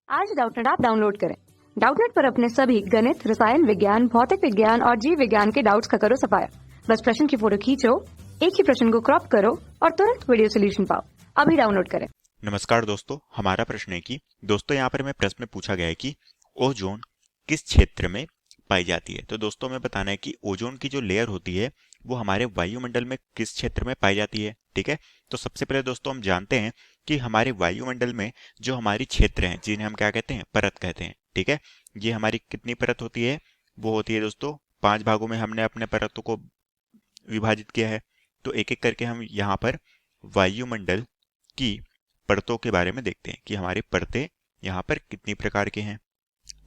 आज Doubtnut app download करें। Doubtnut पर अपने सभी गणित, रसायन विज्ञान, भौतिक विज्ञान और जीव विज्ञान के डाउट्स का करो सफाया। बस प्रश्न की फोटो खींचो, एक ही प्रश्न को क्रॉप करो और तुरंत वीडियो सोल्यूशन पाओ। अभी डाउनलोड करें। नमस्कार दोस्तों, हमारा प्रश्न है कि दोस्तों यहाँ पर हमें प्रश्न में पूछा गया है कि ओजोन किस क्षेत्र में पाई जाती है। तो दोस्तों हमें बताना है कि ओजोन की जो लेयर होती है वो हमारे वायुमंडल में किस क्षेत्र में पाई जाती है। ठीक है, तो सबसे पहले दोस्तों हम जानते हैं कि हमारे वायुमंडल में जो हमारी क्षेत्र हैं जिन्हें हम क्या कहते हैं, परत कहते हैं। ठीक है, ये हमारी कितनी परत होती है, वो होती है दोस्तों 5 भागों में हमने अपने परतों को विभाजित किया है। तो एक एक करके हम यहाँ पर वायुमंडल की परतों के बारे में देखते हैं कि हमारी परतें यहाँ पर कितनी प्रकार के हैं।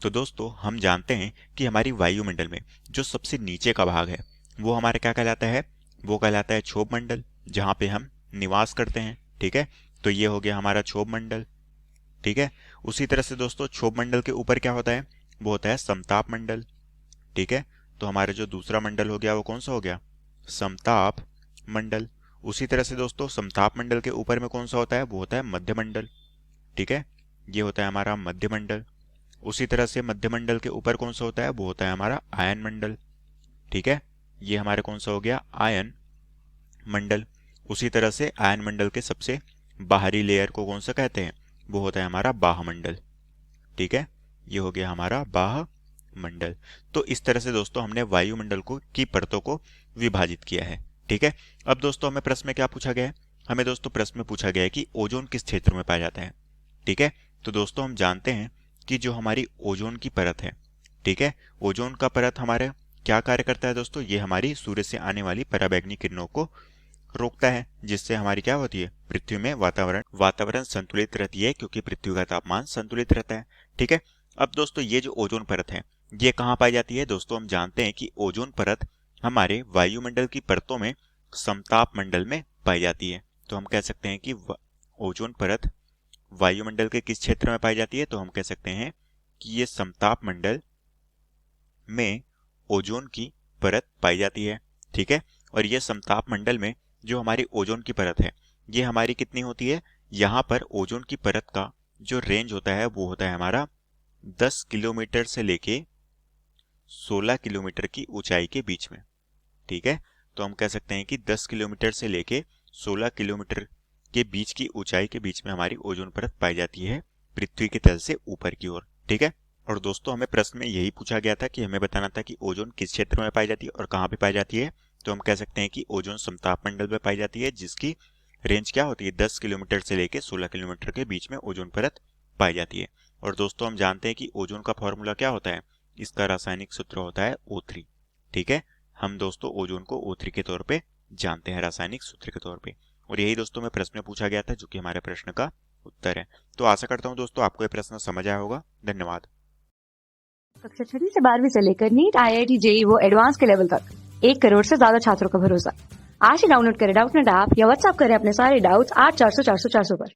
तो दोस्तों हम जानते हैं कि हमारी वायुमंडल में जो सबसे नीचे का भाग है वो हमारा क्या कहलाता है, वो कहलाता है क्षोभ मंडल, जहाँ पे हम निवास करते हैं। ठीक है, तो ये हो गया हमारा क्षोभ मंडल। ठीक है, उसी तरह से दोस्तों क्षोभ मंडल के ऊपर क्या होता है, वो होता है समताप मंडल। ठीक है, तो हमारा जो दूसरा मंडल हो गया वो कौन सा हो गया, समताप मंडल। उसी तरह से दोस्तों समताप मंडल के ऊपर में कौन सा होता है, वो होता है मध्य मंडल। ठीक है, ये होता है हमारा मध्य मंडल। उसी तरह से मध्य मंडल के ऊपर कौन सा होता है, वो होता है हमारा आयन मंडल। ठीक है, ये हमारे कौन सा हो गया, आयन मंडल। उसी तरह से आयन मंडल के सबसे बाहरी लेयर को कौन सा कहते हैं, वो होता है हमारा बाह्य मंडल। ठीक है, ये हो गया हमारा बाह्य मंडल। तो इस तरह से दोस्तों हमने वायुमंडल को की परतों को विभाजित किया है। ठीक है, अब दोस्तों हमें प्रश्न में क्या पूछा गया है, हमें दोस्तों प्रश्न में पूछा गया है कि ओजोन किस क्षेत्र में पाया जाता है। ठीक है, तो दोस्तों हम जानते हैं कि जो हमारी ओजोन की परत है, ठीक है, ओजोन का परत हमारे क्या कार्य करता है दोस्तों, ये हमारी सूर्य से आने वाली पराबैंगनी किरणों को रोकता है, जिससे हमारी क्या होती है, पृथ्वी में वातावरण संतुलित रहती है, क्योंकि पृथ्वी का तापमान संतुलित रहता है। ठीक है, अब दोस्तों ये जो ओजोन परत है ये कहाँ पाई जाती है, दोस्तों हम जानते हैं कि ओजोन परत हमारे वायुमंडल की परतों में समताप मंडल में पाई जाती है। तो हम कह सकते हैं कि ओजोन परत वायुमंडल के किस क्षेत्र में पाई जाती है, तो हम कह सकते हैं कि ये समताप मंडल में ओजोन की परत पाई जाती है। ठीक है, और ये समताप मंडल में जो हमारी ओजोन की परत है ये हमारी कितनी होती है, यहाँ पर ओजोन की परत का जो रेंज होता है वो होता है हमारा 10 किलोमीटर से लेके 16 किलोमीटर की ऊंचाई के बीच में। ठीक है, तो हम कह सकते हैं कि 10 किलोमीटर से लेके 16 किलोमीटर के बीच की ऊंचाई के बीच में हमारी ओजोन परत पाई जाती है पृथ्वी के तल से ऊपर की ओर। ठीक है, और दोस्तों हमें प्रश्न में यही पूछा गया था कि हमें बताना था कि ओजोन किस क्षेत्र में पाई जाती है और कहाँ पे पाई जाती है। तो हम कह सकते हैं कि ओजोन समताप मंडल में पाई जाती है, जिसकी रेंज क्या होती है, 10 किलोमीटर से लेके 16 किलोमीटर के बीच में ओजोन परत पाई जाती है। और दोस्तों हम जानते हैं कि ओजोन का फॉर्मूला क्या होता है, इसका रासायनिक सूत्र होता है O3। ठीक है, हम दोस्तों ओजोन को O3 के तौर पे जानते हैं, रासायनिक सूत्र के तौर पे। और यही दोस्तों में प्रश्न में पूछा गया था, जो कि हमारे प्रश्न का उत्तर है। तो आशा करता हूं दोस्तों आपको ये प्रश्न समझ आया होगा। धन्यवाद। कक्षा 6 से 12वीं से लेकर नीट, IIT, JEE वो एडवांस के लेवल तक 1 करोड़ से ज्यादा छात्रों का भरोसा। आज ही डाउनलोड करें डाउटनेट ऐप या व्हाट्सएप करें अपने सारे डाउट्स 8400 400 400 पर।